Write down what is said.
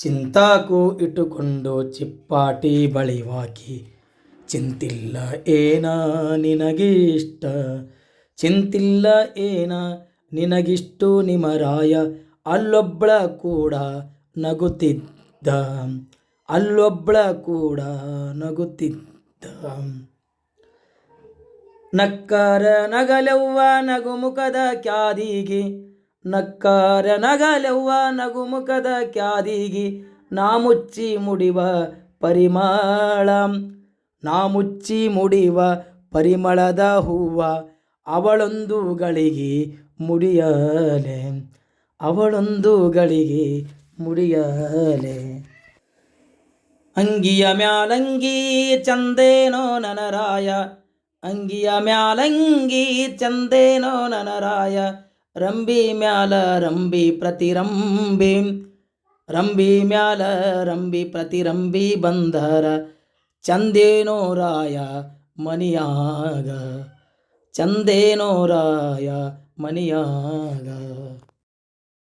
ಚಿಂತಾಕು ಇಟ್ಟುಕೊಂಡು ಚಿಪ್ಪಾಟಿ ಬಳಿವಾಕಿ ಚಿಂತಿಲ್ಲ ಏನ ನಿನಗಿಷ್ಟ ಚಿಂತಿಲ್ಲ ಏನ ನಿನಗಿಷ್ಟು ನಿಮರಾಯ ಅಲ್ಲೊಬ್ಬಳ ಕೂಡ ನಗುತ್ತಿದ್ದ ಅಲ್ಲೊಬ್ಬಳ ಕೂಡ ನಗುತ್ತಿದ್ದ ನಕ್ಕಾರ ನಗಲೆವ್ವ ನಗುಮುಖದ ಕ್ಯಾದಿಗೆ ನಕ್ಕಾರ ನಗಲೆವ್ವ ನಗುಮುಖದ ಕ್ಯಾದಿಗೆ ನಾ ಮುಚ್ಚಿ ಮುಡಿವ ಪರಿಮಳ ನಾ ಮುಚ್ಚಿ ಮುಡಿವ ಪರಿಮಳದ ಹೂವ ಅವಳೊಂದು ಗಳಿಗೆ ಮುಡಿಯಲೆ ಅವಳೊಂದು ಗಳಿಗೆ ಮುಡಿಯಲೆ ಅಂಗಿಯ ಮ್ಯಾಲಂಗಿ ಚಂದೇನೋ ನನರಾಯ ಅಂಗಿಯ ಮ್ಯಾಲಂಗಿ ಚಂದೇನೋ ನನರಾಯ ರಂಬಿ ಮ್ಯಾಲ ರಂಬಿ ಪ್ರತಿರಂಬಿ ರಂಬಿ ಮ್ಯಾಲ ರಂಬಿ ಪ್ರತಿರಂಬಿ ಬಂದರ ಚಂದೇನೋ ರಾಯ ಮನಿಯಾಗ ಚಂದೇನೋ ರಾಯ ಮನಿಯಾಗ.